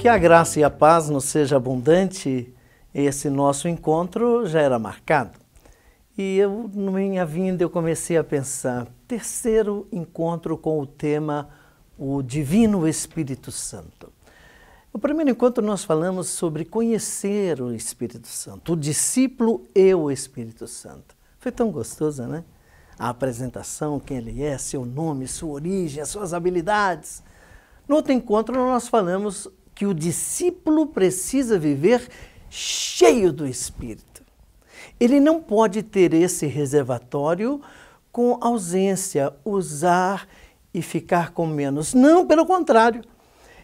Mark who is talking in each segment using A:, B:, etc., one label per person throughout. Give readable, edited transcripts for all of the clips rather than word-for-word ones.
A: Que a graça e a paz nos seja abundante. Esse nosso encontro já era marcado. E eu, na minha vinda, eu comecei a pensar, terceiro encontro com o tema o Divino Espírito Santo. No primeiro encontro nós falamos sobre conhecer o Espírito Santo, o discípulo e o Espírito Santo. Foi tão gostoso, né? A apresentação, quem ele é, seu nome, sua origem, as suas habilidades. No outro encontro nós falamos que o discípulo precisa viver cheio do Espírito. Ele não pode ter esse reservatório com ausência, usar e ficar com menos. Não, pelo contrário.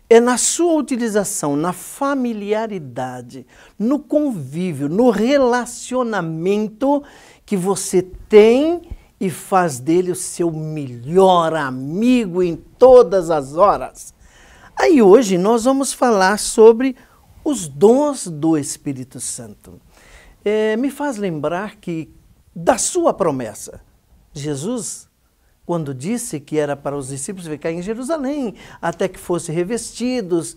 A: É na sua utilização, na familiaridade, no convívio, no relacionamento que você tem e faz dele o seu melhor amigo em todas as horas. Aí hoje nós vamos falar sobre os dons do Espírito Santo. Me faz lembrar que da sua promessa, Jesus, quando disse que era para os discípulos ficar em Jerusalém, até que fossem revestidos,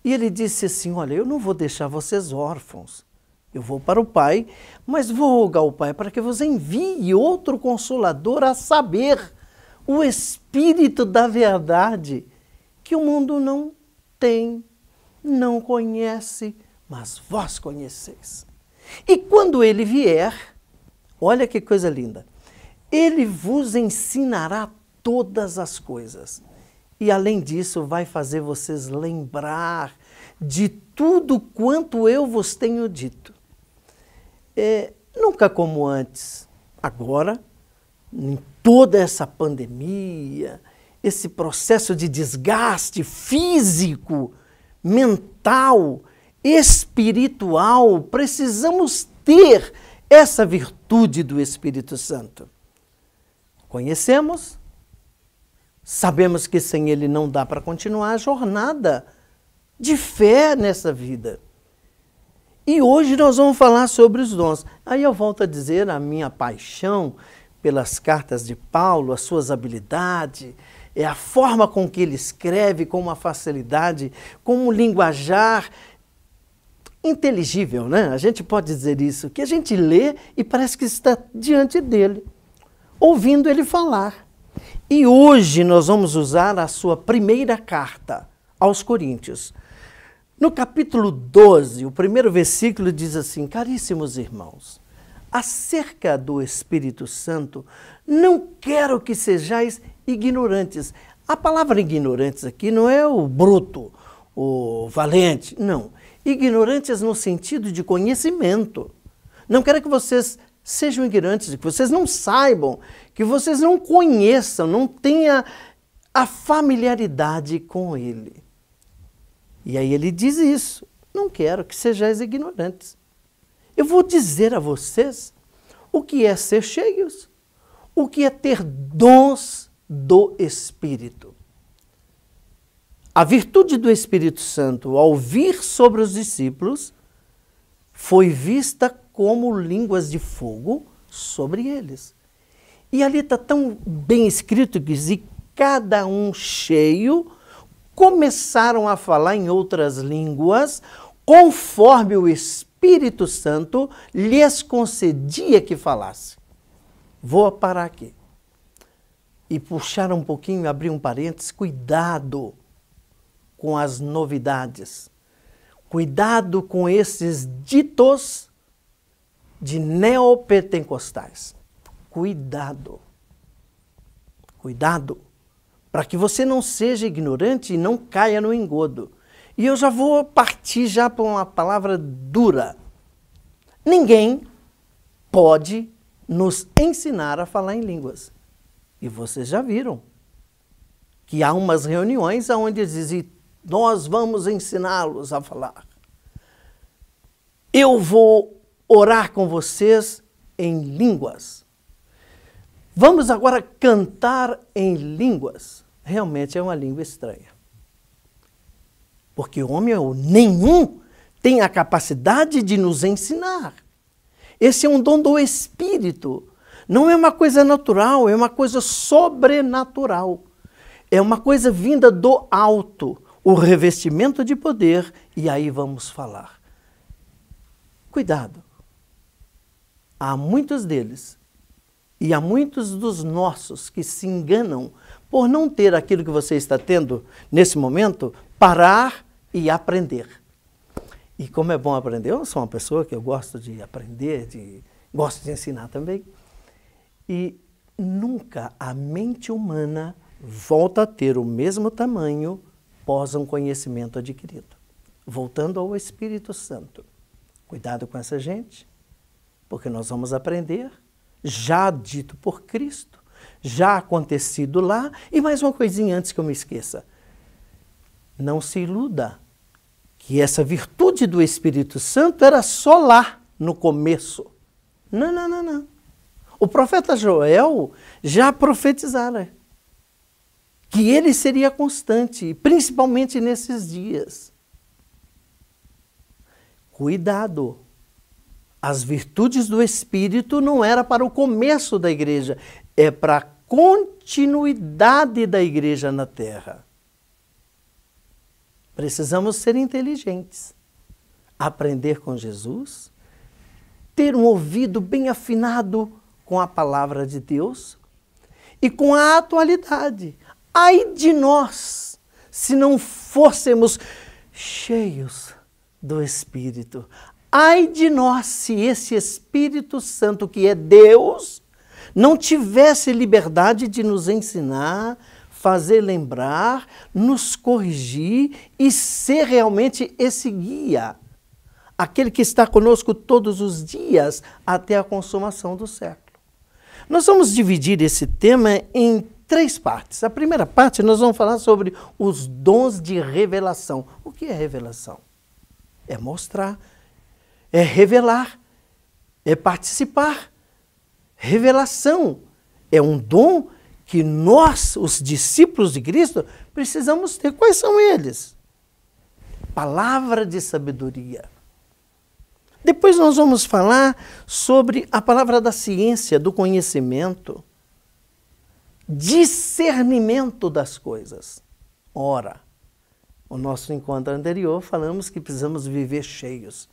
A: e ele disse assim, olha, eu não vou deixar vocês órfãos, eu vou para o Pai, mas vou rogar ao Pai para que vos envie outro Consolador, a saber, o Espírito da verdade, que o mundo não tem, não conhece, mas vós conheceis. E quando ele vier, olha que coisa linda, ele vos ensinará todas as coisas. E além disso, vai fazer vocês lembrar de tudo quanto eu vos tenho dito. Nunca como antes. Agora, em toda essa pandemia, esse processo de desgaste físico, mental, espiritual, precisamos ter essa virtude do Espírito Santo. Conhecemos, sabemos que sem ele não dá para continuar a jornada de fé nessa vida. E hoje nós vamos falar sobre os dons. Aí eu volto a dizer a minha paixão pelas cartas de Paulo, as suas habilidades, a forma com que ele escreve, com uma facilidade, com um linguajar inteligível, né? A gente pode dizer isso, que a gente lê e parece que está diante dele, ouvindo ele falar. E hoje nós vamos usar a sua primeira carta aos Coríntios. No capítulo 12, o primeiro versículo diz assim, caríssimos irmãos, acerca do Espírito Santo, não quero que sejais ignorantes. A palavra ignorantes aqui não é o bruto, o valente, não. Ignorantes no sentido de conhecimento. Não quero que vocês sejam ignorantes, que vocês não saibam, que vocês não conheçam, não tenham a familiaridade com ele. E aí ele diz isso, não quero que sejais ignorantes. Eu vou dizer a vocês o que é ser cheios, o que é ter dons do Espírito. A virtude do Espírito Santo, ao vir sobre os discípulos, foi vista como línguas de fogo sobre eles. E ali está tão bem escrito que diz, e cada um cheio começaram a falar em outras línguas, conforme o Espírito Santo lhes concedia que falasse. Vou parar aqui. E puxar um pouquinho, abrir um parênteses, cuidado com as novidades. Cuidado com esses ditos de neopentecostais. Cuidado. Cuidado. Para que você não seja ignorante e não caia no engodo. E eu já vou partir já para uma palavra dura. Ninguém pode nos ensinar a falar em línguas. E vocês já viram que há umas reuniões onde dizem, nós vamos ensiná-los a falar. Eu vou orar com vocês em línguas. Vamos agora cantar em línguas. Realmente é uma língua estranha. Porque homem nenhum tem a capacidade de nos ensinar. Esse é um dom do Espírito. Não é uma coisa natural, é uma coisa sobrenatural. É uma coisa vinda do alto. o revestimento de poder, e aí vamos falar. Cuidado. Há muitos deles, e há muitos dos nossos que se enganam por não ter aquilo que você está tendo nesse momento, parar e aprender. E como é bom aprender, eu sou uma pessoa que eu gosto de aprender, gosto de ensinar também. E nunca a mente humana volta a ter o mesmo tamanho após um conhecimento adquirido. Voltando ao Espírito Santo. Cuidado com essa gente, porque nós vamos aprender, já dito por Cristo, já acontecido lá. E mais uma coisinha antes que eu me esqueça. Não se iluda que essa virtude do Espírito Santo era só lá, no começo. Não, não, não, não. O profeta Joel já profetizara que ele seria constante, principalmente nesses dias. Cuidado! As virtudes do Espírito não era para o começo da igreja, é para a continuidade da igreja na terra. Precisamos ser inteligentes, aprender com Jesus, ter um ouvido bem afinado com a palavra de Deus e com a atualidade. Ai de nós, se não fôssemos cheios do Espírito. Ai de nós, se esse Espírito Santo, que é Deus, não tivesse liberdade de nos ensinar, fazer lembrar, nos corrigir e ser realmente esse guia, aquele que está conosco todos os dias até a consumação do século. Nós vamos dividir esse tema em 3 partes. A primeira parte nós vamos falar sobre os dons de revelação. O que é revelação? É mostrar, é revelar, é participar. Revelação é um dom que nós, os discípulos de Cristo, precisamos ter. Quais são eles? Palavra de sabedoria. Depois nós vamos falar sobre a palavra da ciência, do conhecimento, discernimento das coisas. Ora, no nosso encontro anterior falamos que precisamos viver cheios,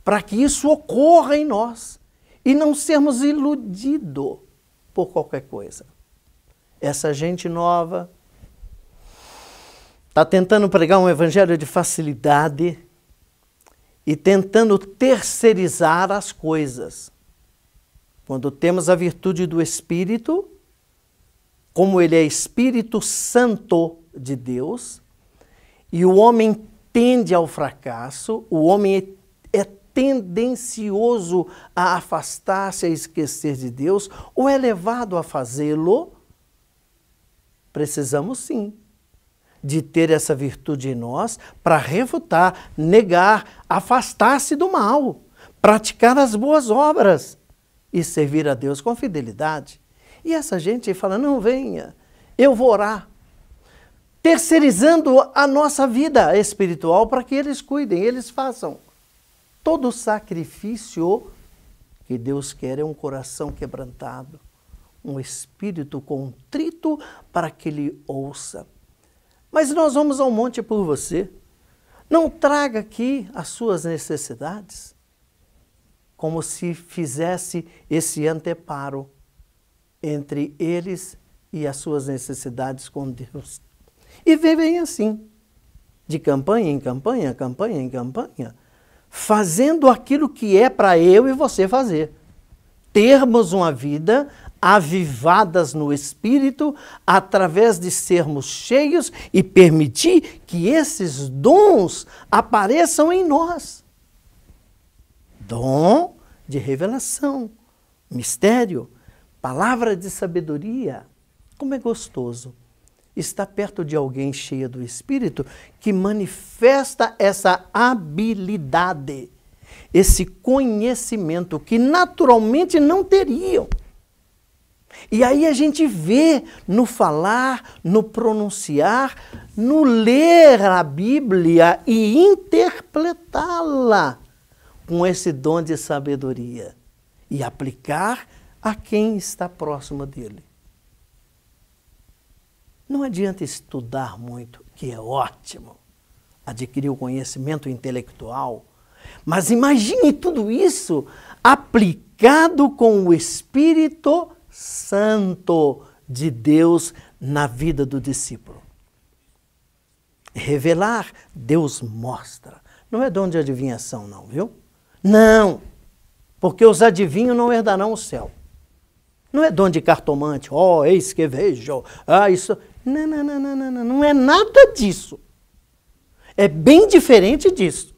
A: para que isso ocorra em nós e não sermos iludidos por qualquer coisa. Essa gente nova está tentando pregar um evangelho de facilidade e tentando terceirizar as coisas. Quando temos a virtude do Espírito, como ele é Espírito Santo de Deus, e o homem tende ao fracasso, o homem é tendencioso a afastar-se, a esquecer de Deus, ou é levado a fazê-lo, precisamos sim de ter essa virtude em nós para refutar, negar, afastar-se do mal, praticar as boas obras e servir a Deus com fidelidade. E essa gente fala, não, venha, eu vou orar, terceirizando a nossa vida espiritual para que eles cuidem, eles façam. Todo sacrifício que Deus quer é um coração quebrantado, um espírito contrito para que Ele ouça. Mas nós vamos ao monte por você. Não traga aqui as suas necessidades, como se fizesse esse anteparo entre eles e as suas necessidades com Deus. E vivem assim, de campanha em campanha, campanha em campanha, fazendo aquilo que é para eu e você fazer. Termos uma vida avivadas no Espírito, através de sermos cheios e permitir que esses dons apareçam em nós. Dom de revelação, mistério, palavra de sabedoria. Como é gostoso estar perto de alguém cheia do Espírito que manifesta essa habilidade, esse conhecimento que naturalmente não teriam. E aí a gente vê no falar, no pronunciar, no ler a Bíblia e interpretá-la com esse dom de sabedoria e aplicar a quem está próximo dele. Não adianta estudar muito, que é ótimo, adquirir o conhecimento intelectual. Mas imagine tudo isso aplicado com o Espírito Santo de Deus na vida do discípulo. Revelar, Deus mostra. Não é dom de adivinhação, não, viu? Não, porque os adivinhos não herdarão o céu. Não é dom de cartomante, eis que vejo, isso... Não é nada disso. É bem diferente disso.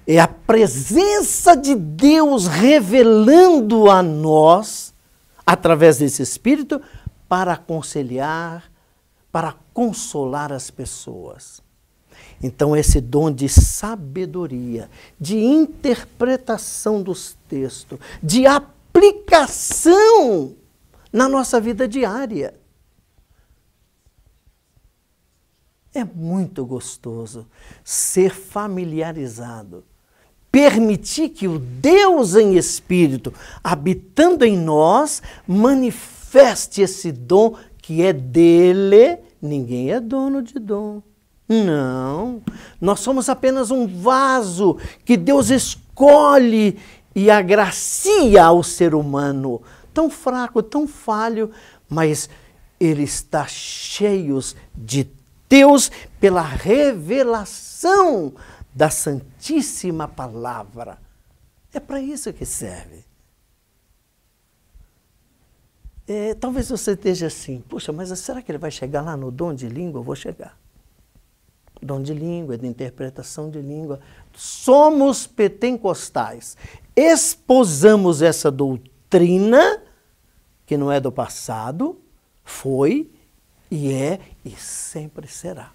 A: É a presença de Deus revelando a nós, através desse Espírito, para aconselhar, para consolar as pessoas. Então, esse dom de sabedoria, de interpretação dos textos, de aplicação na nossa vida diária. É muito gostoso ser familiarizado, permitir que o Deus em Espírito, habitando em nós, manifeste esse dom que é dele. Ninguém é dono de dom. Não, nós somos apenas um vaso que Deus escolhe e agracia ao ser humano, tão fraco, tão falho, mas ele está cheio de Deus pela revelação da Santíssima Palavra. É para isso que serve. Talvez você esteja assim, puxa, mas será que ele vai chegar lá no dom de língua? Eu vou chegar. Dom de língua, de interpretação de língua. Somos pentecostais. Esposamos essa doutrina, que não é do passado, foi, e é, e sempre será.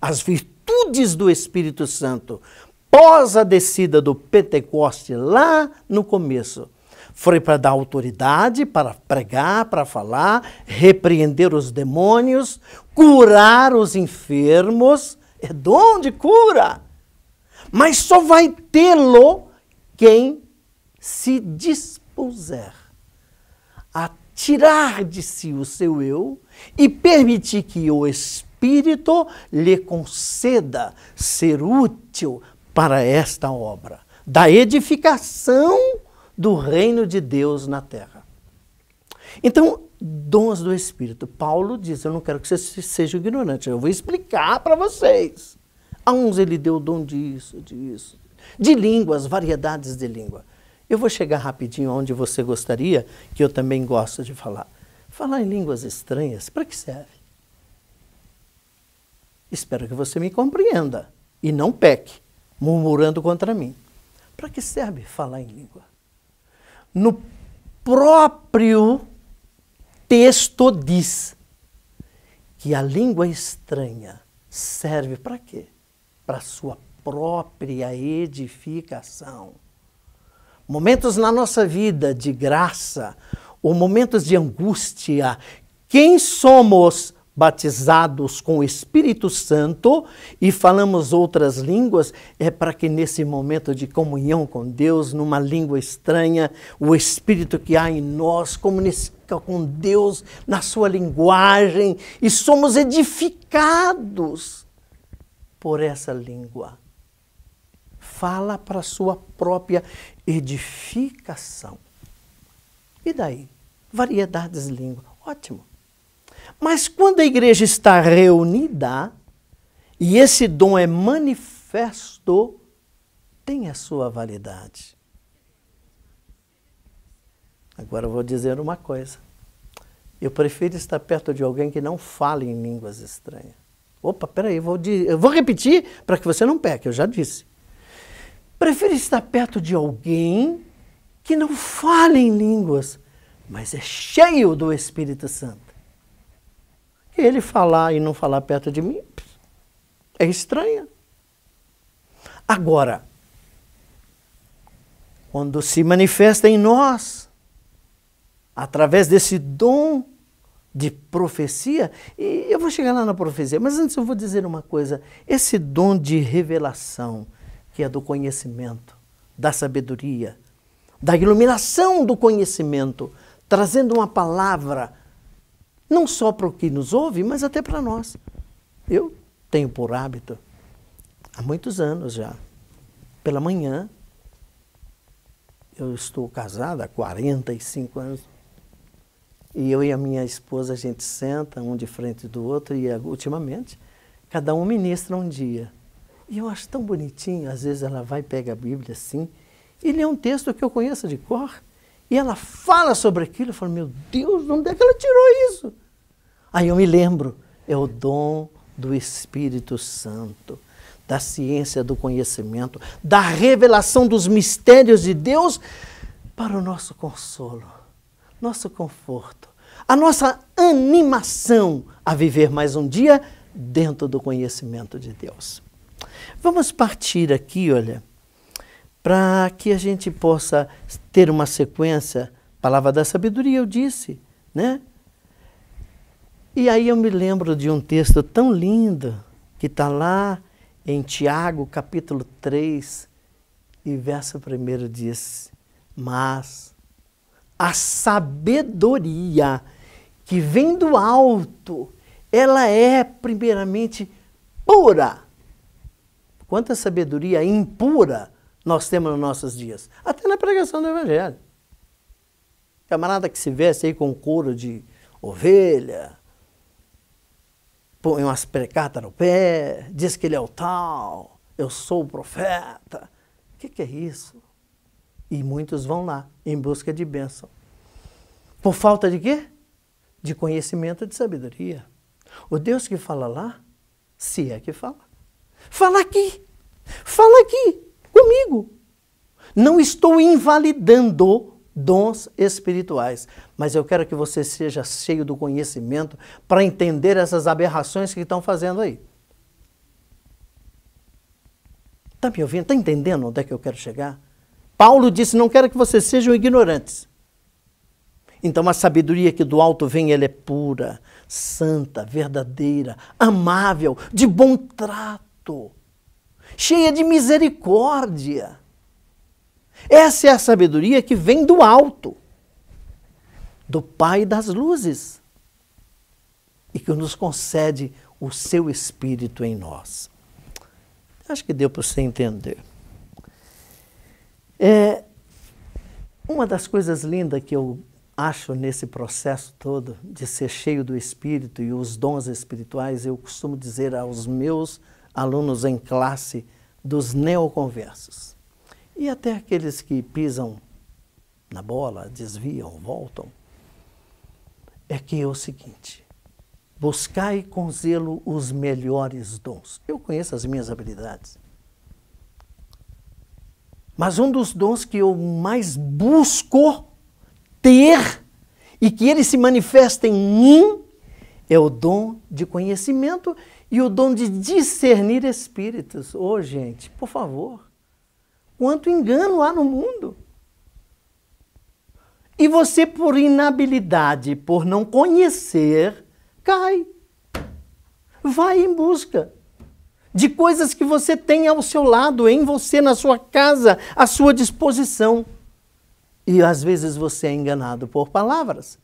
A: As virtudes do Espírito Santo, pós a descida do Pentecoste, lá no começo, foi para dar autoridade, para pregar, para falar, repreender os demônios, curar os enfermos. É dom de cura. Mas só vai tê-lo quem se dispuser a tirar de si o seu eu e permitir que o Espírito lhe conceda ser útil para esta obra da edificação do reino de Deus na terra. Então, dons do Espírito. Paulo diz, eu não quero que vocês sejam ignorantes, eu vou explicar para vocês. A uns ele deu o dom disso, de línguas, variedades de língua. Eu vou chegar rapidinho onde você gostaria, que eu também gosto de falar. Falar em línguas estranhas, para que serve? Espero que você me compreenda e não peque, murmurando contra mim. Para que serve falar em língua? No próprio texto diz que a língua estranha serve para quê? Para a sua própria edificação. Momentos na nossa vida de graça, ou momentos de angústia, quem somos batizados com o Espírito Santo e falamos outras línguas, é para que nesse momento de comunhão com Deus, numa língua estranha, o Espírito que há em nós comunica com Deus na sua linguagem e somos edificados por essa língua. Fala para a sua própria edificação. E daí? Variedades de língua. Ótimo. Mas quando a igreja está reunida e esse dom é manifesto, tem a sua validade. Agora eu vou dizer uma coisa. Eu prefiro estar perto de alguém que não fale em línguas estranhas. Opa, peraí, eu vou repetir para que você não peque, eu já disse. Prefiro estar perto de alguém que não fale em línguas, mas é cheio do Espírito Santo. Ele falar e não falar perto de mim é estranho. Agora, quando se manifesta em nós, através desse dom de profecia, e eu vou chegar lá na profecia, mas antes eu vou dizer uma coisa, esse dom de revelação, que é do conhecimento, da sabedoria, da iluminação do conhecimento, trazendo uma palavra, não só para o que nos ouve, mas até para nós. Eu tenho por hábito, há muitos anos já, pela manhã, eu estou casada há 45 anos, e eu e a minha esposa, a gente senta um de frente do outro, e ultimamente, cada um ministra um dia. E eu acho tão bonitinho, às vezes ela vai, pega a Bíblia assim, e lê um texto que eu conheço de cor, e ela fala sobre aquilo, eu falo, meu Deus, de onde é que ela tirou isso? Aí eu me lembro, é o dom do Espírito Santo, da ciência do conhecimento, da revelação dos mistérios de Deus para o nosso consolo, nosso conforto, a nossa animação a viver mais um dia dentro do conhecimento de Deus. Vamos partir aqui, olha, para que a gente possa ter uma sequência. Palavra da sabedoria, eu disse, né? E aí eu me lembro de um texto tão lindo que está lá em Tiago, capítulo 3, e verso 1 diz, mas a sabedoria que vem do alto, ela é primeiramente pura. Quanta sabedoria impura nós temos nos nossos dias, até na pregação do Evangelho. Camarada que se veste aí com couro de ovelha, põe umas precatas no pé, diz que ele é o tal, eu sou o profeta. O que é isso? E muitos vão lá em busca de bênção. Por falta de quê? De conhecimento, de sabedoria. O Deus que fala lá, se é que fala. Fala aqui comigo. Não estou invalidando dons espirituais, mas eu quero que você seja cheio do conhecimento para entender essas aberrações que estão fazendo aí. Está me ouvindo? Está entendendo onde é que eu quero chegar? Paulo disse, não quero que vocês sejam ignorantes. Então a sabedoria que do alto vem, ela é pura, santa, verdadeira, amável, de bom trato, cheia de misericórdia. Essa é a sabedoria que vem do alto, do Pai das luzes, e que nos concede o seu Espírito em nós. Acho que deu para você entender. Uma das coisas lindas que eu acho nesse processo todo de ser cheio do Espírito e os dons espirituais, eu costumo dizer aos meus alunos em classe dos neoconversos, e até aqueles que pisam na bola, desviam, voltam, é que é o seguinte, buscai com zelo os melhores dons. Eu conheço as minhas habilidades, mas um dos dons que eu mais busco ter e que ele se manifesta em mim é o dom de conhecimento e o dom de discernir espíritos. Ô, gente, por favor, quanto engano há no mundo. E você, por inabilidade, por não conhecer, cai. Vai em busca de coisas que você tem ao seu lado, em você, na sua casa, à sua disposição. E às vezes você é enganado por palavras.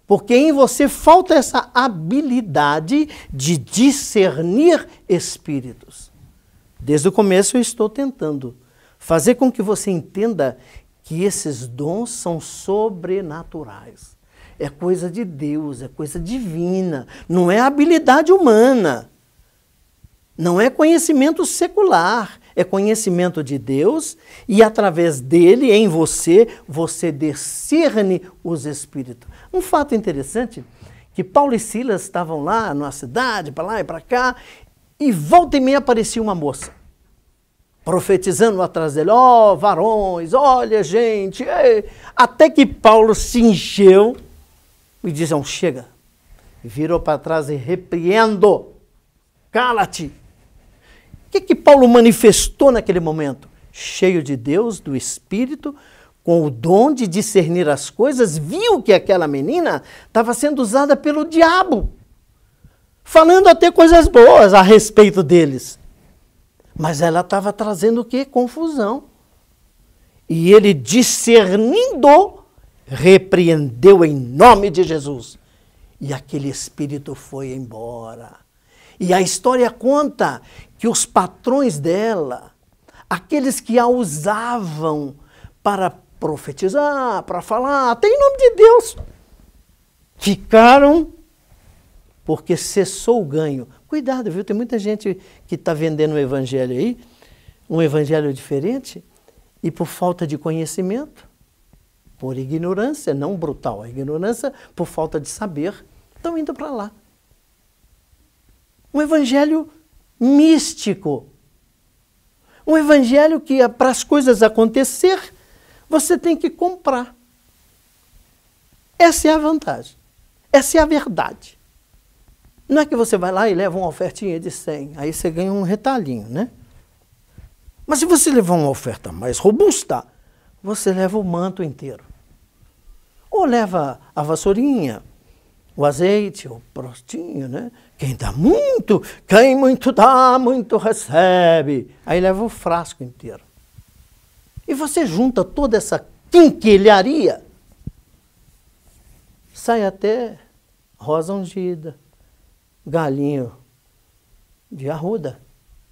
A: Porque em você falta essa habilidade de discernir espíritos. Desde o começo eu estou tentando fazer com que você entenda que esses dons são sobrenaturais. É coisa de Deus, é coisa divina, não é habilidade humana. Não é conhecimento secular, é conhecimento de Deus e através dele, em você, você discerne os espíritos. Um fato interessante, que Paulo e Silas estavam lá numa cidade, para lá e para cá, e volta e meia aparecia uma moça, profetizando atrás dele, ó, varões, olha gente, ei. Até que Paulo se encheu e disse, não, chega, virou para trás e repreendo, cala-te. O que Paulo manifestou naquele momento? Cheio de Deus, do Espírito, com o dom de discernir as coisas, viu que aquela menina estava sendo usada pelo diabo, falando até coisas boas a respeito deles. Mas ela estava trazendo o quê? Confusão. E ele, discernindo, repreendeu em nome de Jesus. E aquele espírito foi embora. E a história conta que os patrões dela, aqueles que a usavam para profetizar, para falar, até em nome de Deus, ficaram porque cessou o ganho. Cuidado, viu? Tem muita gente que está vendendo um evangelho aí, um evangelho diferente, e por falta de conhecimento, por ignorância, não brutal, a ignorância por falta de saber, estão indo para lá. Um evangelho místico. Um evangelho que, para as coisas acontecer, você tem que comprar. Essa é a vantagem. Essa é a verdade. Não é que você vai lá e leva uma ofertinha de 100, aí você ganha um retalhinho, né? Mas se você levar uma oferta mais robusta, você leva o manto inteiro. Ou leva a vassourinha, o azeite, o prostinho, né? Quem muito dá, muito recebe. Aí leva o frasco inteiro. E você junta toda essa quinquilharia, sai até rosa ungida, galinho de arruda.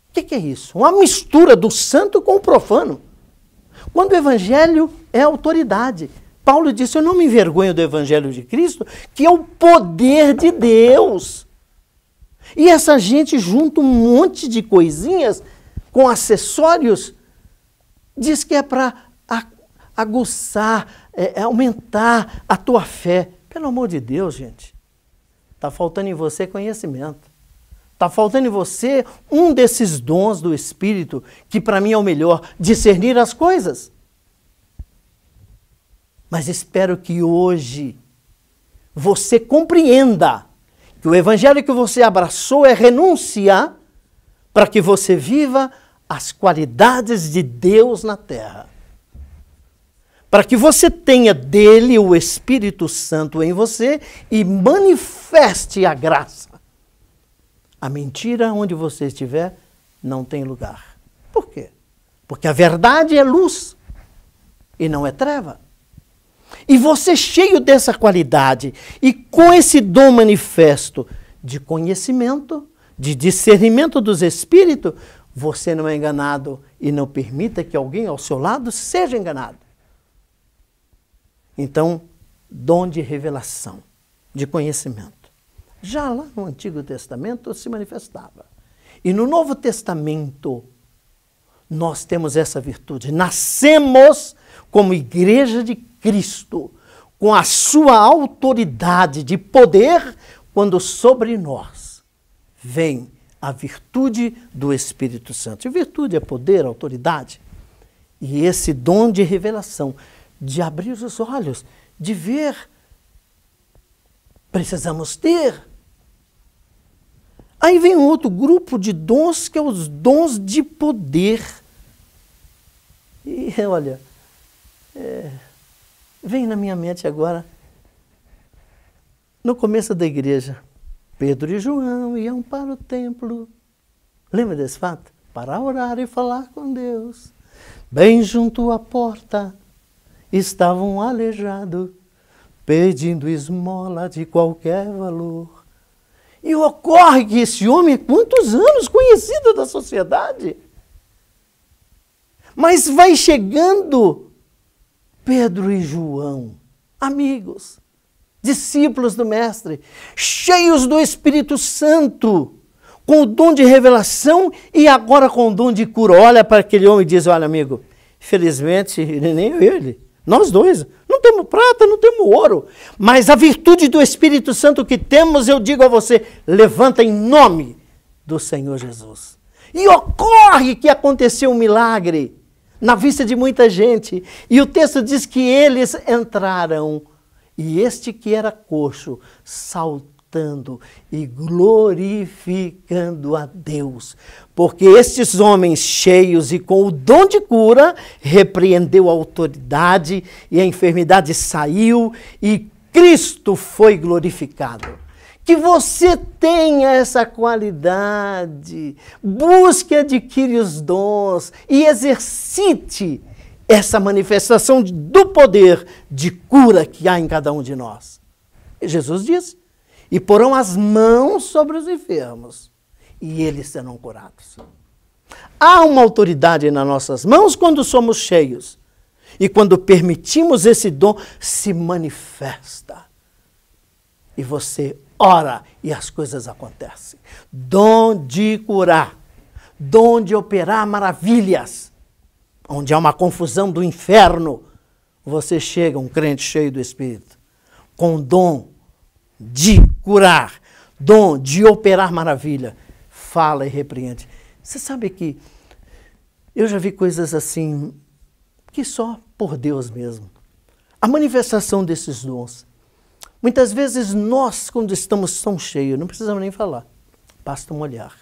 A: O que é isso? Uma mistura do santo com o profano. Quando o evangelho é autoridade. Paulo disse, eu não me envergonho do evangelho de Cristo, que é o poder de Deus. E essa gente junta um monte de coisinhas com acessórios, diz que é para aguçar, aumentar a tua fé. Pelo amor de Deus, gente. Está faltando em você conhecimento. Está faltando em você um desses dons do Espírito, que para mim é o melhor, discernir as coisas. Mas espero que hoje você compreenda que o evangelho que você abraçou é renúncia para que você viva as qualidades de Deus na terra. Para que você tenha dele o Espírito Santo em você e manifeste a graça. A mentira, onde você estiver, não tem lugar. Por quê? Porque a verdade é luz e não é treva. E você cheio dessa qualidade e com esse dom manifesto de conhecimento, de discernimento dos espíritos, você não é enganado e não permita que alguém ao seu lado seja enganado. Então, dom de revelação, de conhecimento. Já lá no Antigo Testamento se manifestava. E no Novo Testamento, nós temos essa virtude. Nascemos como igreja de Cristo, com a sua autoridade de poder, quando sobre nós vem a virtude do Espírito Santo. E virtude é poder, autoridade. E esse dom de revelação, de abrir os olhos, de ver, precisamos ter. Aí vem um outro grupo de dons, que é os dons de poder. E olha, vem na minha mente agora, no começo da igreja, Pedro e João iam para o templo. Lembra desse fato? Para orar e falar com Deus. Bem junto à porta estava um aleijado, pedindo esmola de qualquer valor. E ocorre que esse homem, quantos anos conhecido da sociedade? Mas vai chegando Pedro e João, amigos, discípulos do Mestre, cheios do Espírito Santo, com o dom de revelação e agora com o dom de cura. Olha para aquele homem e diz, olha amigo, felizmente nem ele, nós dois, não temos prata, não temos ouro, mas a virtude do Espírito Santo que temos, eu digo a você, levanta em nome do Senhor Jesus. E ocorre que aconteceu um milagre na vista de muita gente, e o texto diz que eles entraram, e este que era coxo, saltando e glorificando a Deus, porque estes homens cheios e com o dom de cura, repreendeu a autoridade, e a enfermidade saiu, e Cristo foi glorificado. Que você tenha essa qualidade, busque adquirir os dons e exercite essa manifestação do poder de cura que há em cada um de nós. E Jesus disse, e porão as mãos sobre os enfermos, e eles serão curados. Há uma autoridade nas nossas mãos quando somos cheios. E quando permitimos esse dom, se manifesta. E você ora e as coisas acontecem. Dom de curar. Dom de operar maravilhas. Onde há uma confusão do inferno, você chega, um crente cheio do Espírito, com dom de curar, dom de operar maravilha. Fala e repreende. Você sabe que eu já vi coisas assim, que só por Deus mesmo. A manifestação desses dons. Muitas vezes nós, quando estamos tão cheios, não precisamos nem falar. Basta um olhar.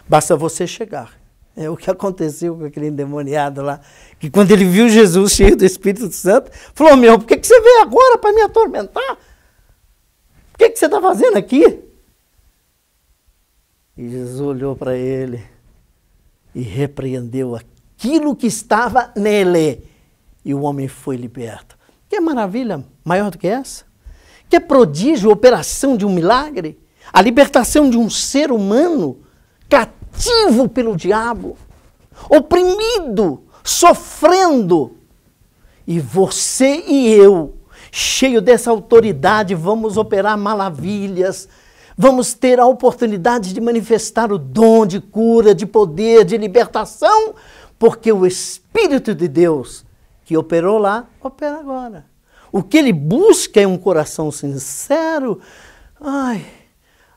A: Basta você chegar. É o que aconteceu com aquele endemoniado lá, que quando ele viu Jesus cheio do Espírito Santo, falou, meu, por que você veio agora para me atormentar? O que você está fazendo aqui? E Jesus olhou para ele e repreendeu aquilo que estava nele. E o homem foi liberto. Que maravilha maior do que essa? Que prodígio, operação de um milagre? A libertação de um ser humano cativo pelo diabo, oprimido, sofrendo. E você e eu, cheio dessa autoridade, vamos operar maravilhas, vamos ter a oportunidade de manifestar o dom de cura, de poder, de libertação, porque o Espírito de Deus que operou lá, opera agora. O que ele busca é um coração sincero,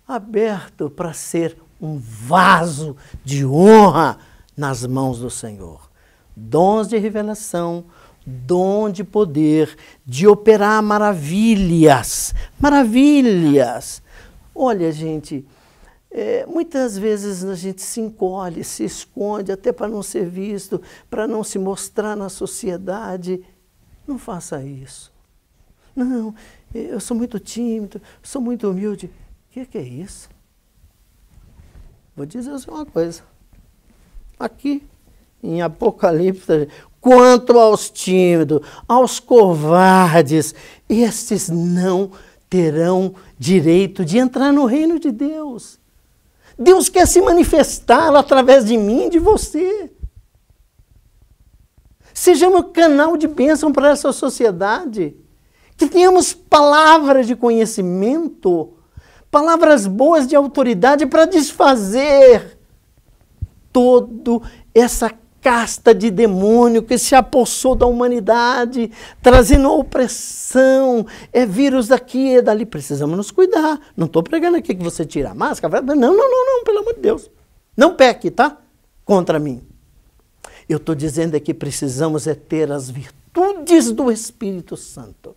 A: aberto para ser um vaso de honra nas mãos do Senhor. Dons de revelação, dom de poder, de operar maravilhas. Maravilhas. Olha, gente, muitas vezes a gente se encolhe, se esconde, até para não ser visto, para não se mostrar na sociedade. Não faça isso. Não, eu sou muito tímido, sou muito humilde. O que é isso? Vou dizer uma coisa. Aqui, em Apocalipse, quanto aos tímidos, aos covardes, estes não terão direito de entrar no reino de Deus. Deus quer se manifestar através de mim e de você. Sejamos um canal de bênção para essa sociedade. Que tenhamos palavras de conhecimento, palavras boas de autoridade para desfazer toda essa casta de demônio que se apossou da humanidade, trazendo opressão, vírus daqui e dali. Precisamos nos cuidar. Não estou pregando aqui que você tira a máscara. Não, pelo amor de Deus. Não peque, tá? Contra mim. Eu estou dizendo que precisamos ter as virtudes do Espírito Santo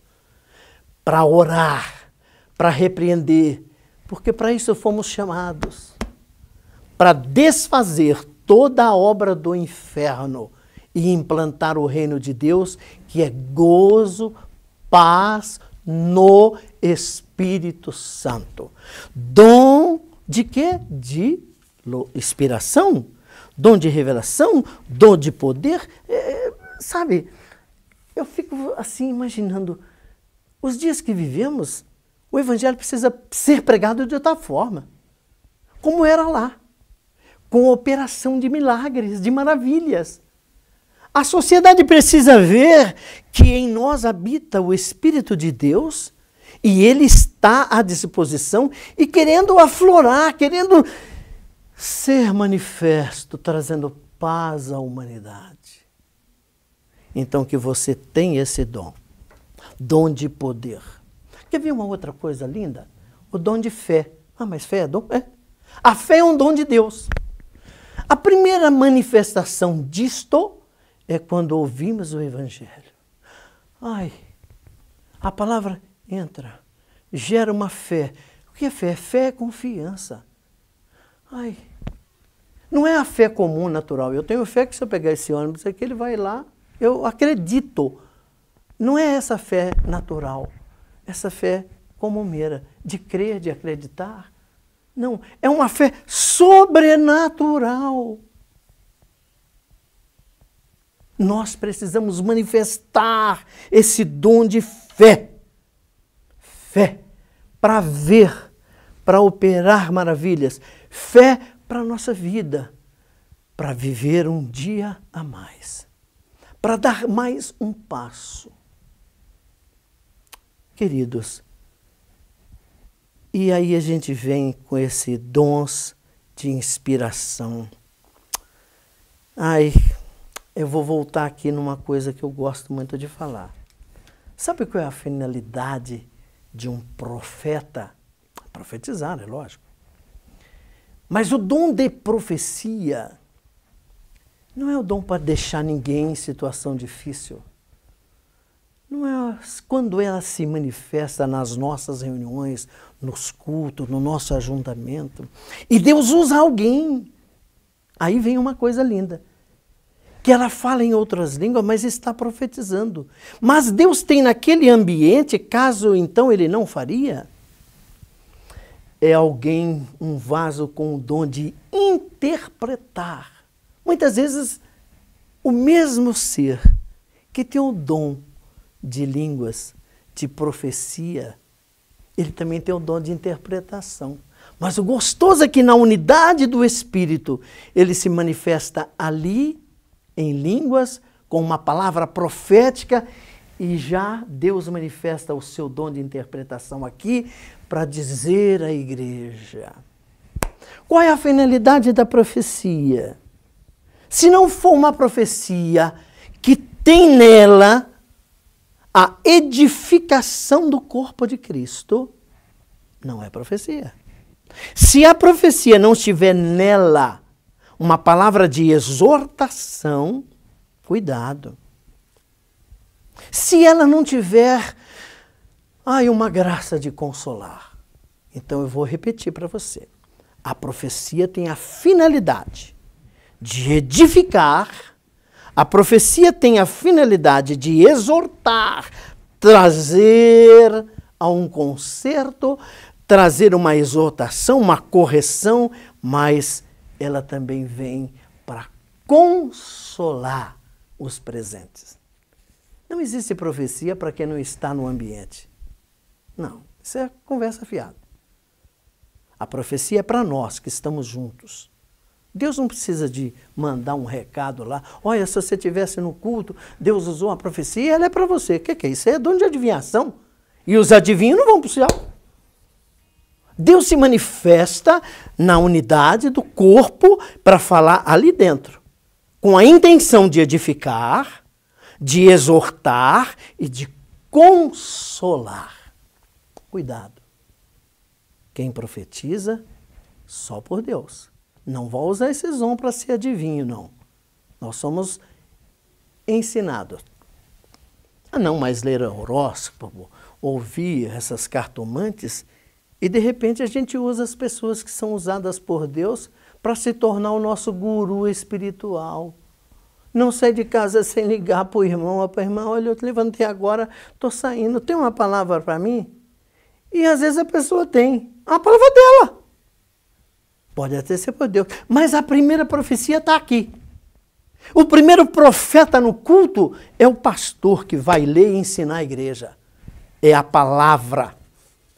A: para orar, para repreender, porque para isso fomos chamados, para desfazer toda a obra do inferno e implantar o reino de Deus, que é gozo, paz no Espírito Santo. Dom de quê? De inspiração, dom de revelação, dom de poder. Sabe, eu fico assim imaginando, os dias que vivemos, o Evangelho precisa ser pregado de outra forma, como era lá, com operação de milagres, de maravilhas. A sociedade precisa ver que em nós habita o Espírito de Deus e Ele está à disposição e querendo aflorar, querendo ser manifesto, trazendo paz à humanidade. Então que você tenha esse dom. Dom de poder. Quer ver uma outra coisa linda? O dom de fé. Mas fé é dom? A fé é um dom de Deus. A primeira manifestação disto é quando ouvimos o Evangelho. A palavra entra, gera uma fé. O que é fé? Fé é confiança. Não é a fé comum, natural. Eu tenho fé que se eu pegar esse ônibus aqui, ele vai lá, eu acredito. Não é essa fé natural, essa fé comumeira, de crer, de acreditar. Não, é uma fé sobrenatural. Nós precisamos manifestar esse dom de fé. Fé para ver, para operar maravilhas. Fé para a nossa vida, para viver um dia a mais, para dar mais um passo. Queridos, e aí a gente vem com esse dons de inspiração. Ai, eu vou voltar aqui numa coisa que eu gosto muito de falar. Sabe qual é a finalidade de um profeta? Profetizar, é lógico. Mas o dom de profecia não é o dom para deixar ninguém em situação difícil. Não é quando ela se manifesta nas nossas reuniões, nos cultos, no nosso ajuntamento. E Deus usa alguém. Aí vem uma coisa linda. Que ela fala em outras línguas, mas está profetizando. Mas Deus tem naquele ambiente, caso então ele não faria, é alguém, um vaso com o dom de interpretar. Muitas vezes, o mesmo ser que tem o dom de línguas, de profecia, ele também tem o dom de interpretação. Mas o gostoso é que na unidade do Espírito, ele se manifesta ali, em línguas, com uma palavra profética, e já Deus manifesta o seu dom de interpretação aqui, para dizer à igreja. Qual é a finalidade da profecia? Se não for uma profecia que tem nela a edificação do corpo de Cristo, não é profecia. Se a profecia não tiver nela uma palavra de exortação, cuidado. Se ela não tiver uma graça de consolar, então eu vou repetir para você. A profecia tem a finalidade de edificar, a profecia tem a finalidade de exortar, trazer a um conserto, trazer uma exortação, uma correção, mas ela também vem para consolar os presentes. Não existe profecia para quem não está no ambiente. Não, isso é conversa fiada. A profecia é para nós que estamos juntos. Deus não precisa de mandar um recado lá. Olha, se você estivesse no culto, Deus usou uma profecia, ela é para você. O que é isso? É dom de adivinhação. E os adivinhos não vão para o céu. Deus se manifesta na unidade do corpo para falar ali dentro, com a intenção de edificar, de exortar e de consolar. Cuidado. Quem profetiza, só por Deus. Não vou usar esse dom para ser adivinho, não. Nós somos ensinados a não mais ler horóscopo, ouvir essas cartomantes, e de repente a gente usa as pessoas que são usadas por Deus para se tornar o nosso guru espiritual. Não sai de casa sem ligar para o irmão ou para a irmã. Olha, eu levantei agora, estou saindo, tem uma palavra para mim? E às vezes a pessoa tem a palavra dela. Pode até ser por Deus, mas a primeira profecia está aqui. O primeiro profeta no culto é o pastor que vai ler e ensinar a igreja. É a palavra.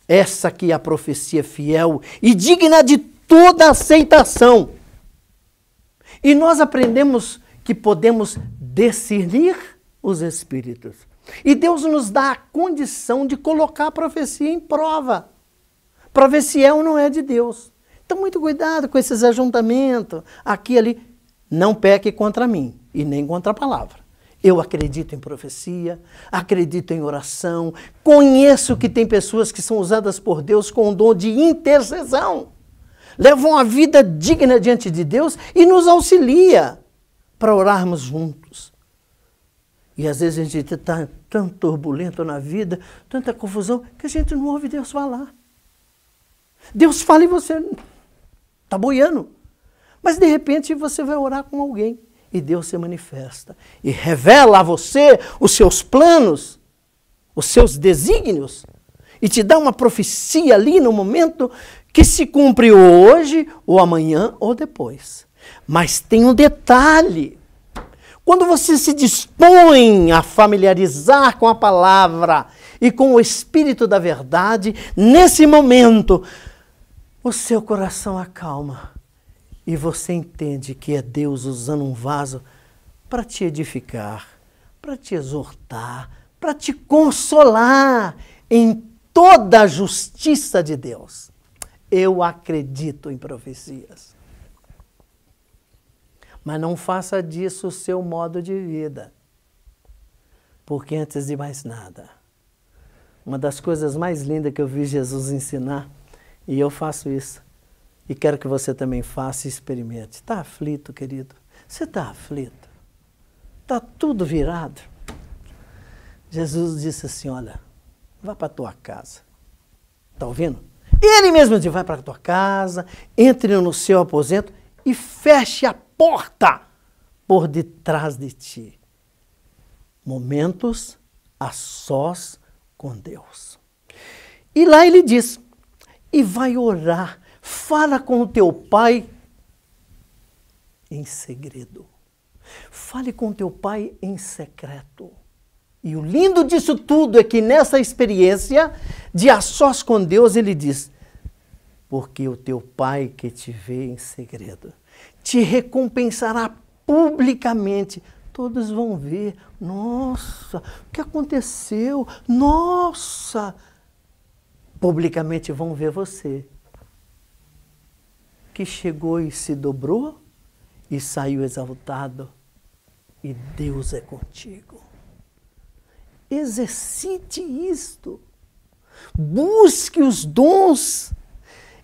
A: Essa aqui é a profecia fiel e digna de toda aceitação. E nós aprendemos que podemos discernir os espíritos. E Deus nos dá a condição de colocar a profecia em prova, para ver se é ou não é de Deus. Então, muito cuidado com esses ajuntamentos, aqui e ali. Não peque contra mim e nem contra a palavra. Eu acredito em profecia, acredito em oração, conheço que tem pessoas que são usadas por Deus com o dom de intercessão. Levam a vida digna diante de Deus e nos auxilia para orarmos juntos. E às vezes a gente está tão turbulento na vida, tanta confusão, que a gente não ouve Deus falar. Deus fala e você está boiando. Mas de repente você vai orar com alguém e Deus se manifesta e revela a você os seus planos, os seus desígnios e te dá uma profecia ali no momento que se cumpre hoje ou amanhã ou depois. Mas tem um detalhe. Quando você se dispõe a familiarizar com a palavra e com o Espírito da verdade, nesse momento o seu coração acalma. e você entende que é Deus usando um vaso para te edificar, para te exortar, para te consolar em toda a justiça de Deus. Eu acredito em profecias. Mas não faça disso o seu modo de vida. Porque antes de mais nada, uma das coisas mais lindas que eu vi Jesus ensinar, e eu faço isso, e quero que você também faça e experimente. Está aflito, querido? Você está aflito? Está tudo virado? Jesus disse assim, olha, vá para a tua casa. Está ouvindo? Ele mesmo disse, vai para a tua casa, entre no seu aposento e feche a porta por detrás de ti. Momentos a sós com Deus. E lá ele diz, e vai orar, fala com o teu pai em segredo. Fale com o teu pai em secreto. E o lindo disso tudo é que nessa experiência de a sós com Deus, ele diz, porque o teu pai que te vê em segredo te recompensará publicamente. Todos vão ver, nossa, o que aconteceu? Nossa! Publicamente vão ver você, que chegou e se dobrou e saiu exaltado, e Deus é contigo. Exercite isto, busque os dons,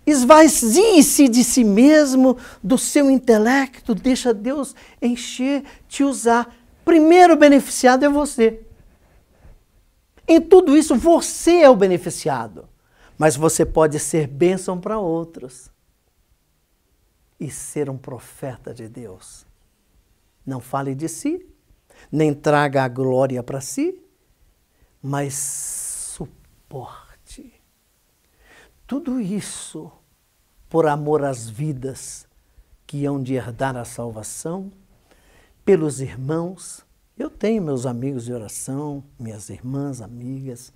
A: esvazie-se de si mesmo, do seu intelecto, deixa Deus encher, te usar. Primeiro beneficiado é você. Em tudo isso, você é o beneficiado, mas você pode ser bênção para outros e ser um profeta de Deus. Não fale de si, nem traga a glória para si, mas suporte. Tudo isso por amor às vidas que hão de herdar a salvação, pelos irmãos. Eu tenho meus amigos de oração, minhas irmãs, amigas,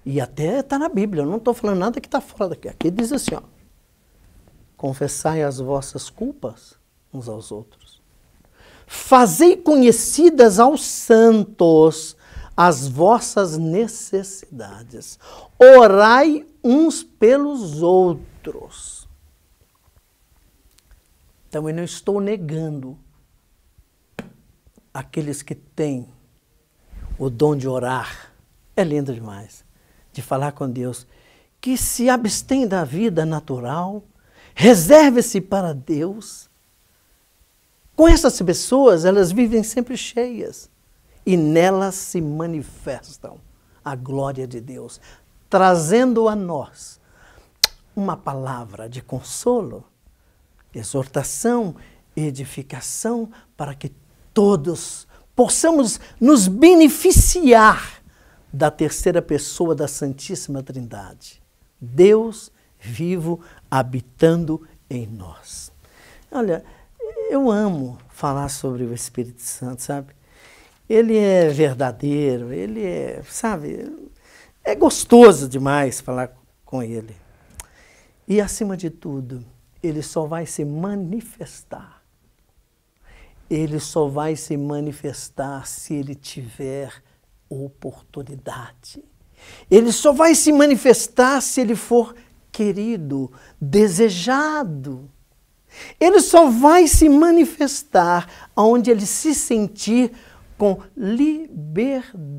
A: e até está na Bíblia, eu não estou falando nada que está fora daqui. Aqui diz assim, ó, confessai as vossas culpas uns aos outros. Fazei conhecidas aos santos as vossas necessidades. Orai uns pelos outros. Então eu não estou negando aqueles que têm o dom de orar. É lindo demais, de falar com Deus, que se abstém da vida natural, reserve-se para Deus. Com essas pessoas, elas vivem sempre cheias e nelas se manifestam a glória de Deus, trazendo a nós uma palavra de consolo, exortação, edificação, para que todos possamos nos beneficiar da terceira pessoa da Santíssima Trindade. Deus vivo habitando em nós. Olha, eu amo falar sobre o Espírito Santo, sabe? Ele é verdadeiro, ele é, sabe, é gostoso demais falar com ele. E, acima de tudo, ele só vai se manifestar. Ele só vai se manifestar se ele tiver oportunidade. Ele só vai se manifestar se ele for querido, desejado. Ele só vai se manifestar onde ele se sentir com liberdade.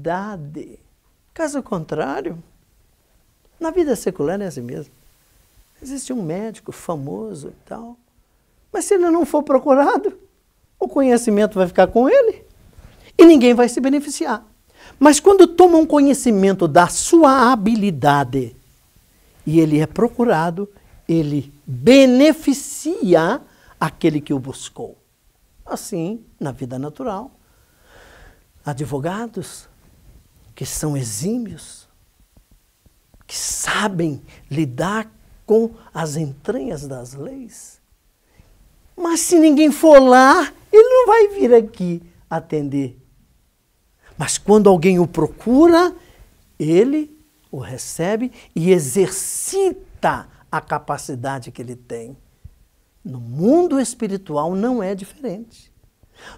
A: Caso contrário, na vida secular é assim mesmo. Existe um médico famoso e tal, mas se ele não for procurado, o conhecimento vai ficar com ele e ninguém vai se beneficiar. Mas quando toma um conhecimento da sua habilidade e ele é procurado, ele beneficia aquele que o buscou. Assim, na vida natural, advogados que são exímios, que sabem lidar com as entranhas das leis. Mas se ninguém for lá, ele não vai vir aqui atender. Mas quando alguém o procura, ele o recebe e exercita a capacidade que ele tem. No mundo espiritual não é diferente.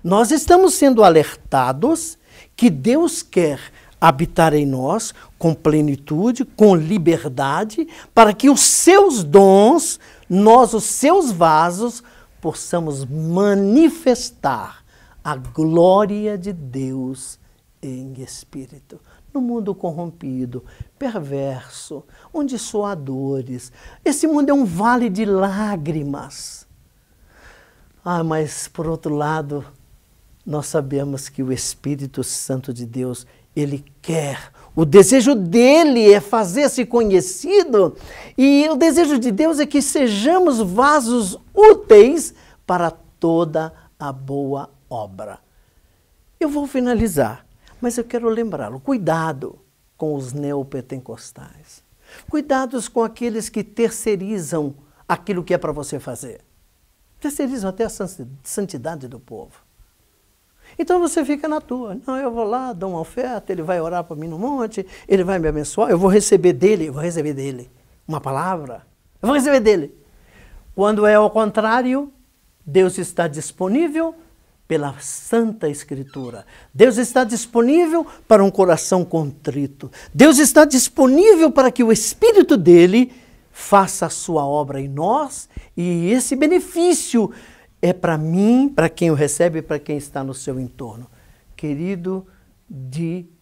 A: Nós estamos sendo alertados que Deus quer habitar em nós com plenitude, com liberdade, para que os seus dons, nós, os seus vasos, possamos manifestar a glória de Deus em espírito. No mundo corrompido, perverso, onde soa dores. Esse mundo é um vale de lágrimas. Mas, por outro lado, nós sabemos que o Espírito Santo de Deus, Ele quer. O desejo dele é fazer-se conhecido, e o desejo de Deus é que sejamos vasos úteis para toda a boa obra. Eu vou finalizar, mas eu quero lembrá-lo. Cuidado com os neopentecostais. Cuidados com aqueles que terceirizam aquilo que é para você fazer. Terceirizam até a santidade do povo. Então você fica na tua. Não, eu vou lá, dou uma oferta, ele vai orar para mim no monte, ele vai me abençoar, eu vou receber dele uma palavra, eu vou receber dele. Quando é ao contrário, Deus está disponível pela Santa Escritura. Deus está disponível para um coração contrito. Deus está disponível para que o Espírito dele faça a sua obra em nós, e esse benefício é para mim, para quem o recebe e para quem está no seu entorno. Querido discipulado,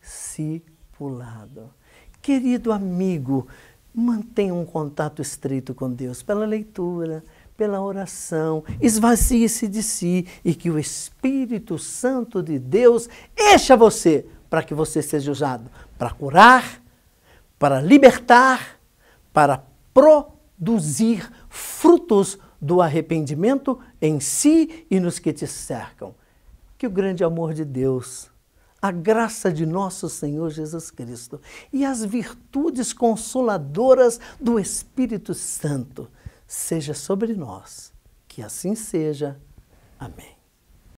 A: querido amigo, mantenha um contato estreito com Deus pela leitura, pela oração, esvazie-se de si e que o Espírito Santo de Deus encha você para que você seja usado para curar, para libertar, para produzir frutos do arrependimento em si e nos que te cercam. Que o grande amor de Deus, a graça de nosso Senhor Jesus Cristo e as virtudes consoladoras do Espírito Santo seja sobre nós. Que assim seja. Amém.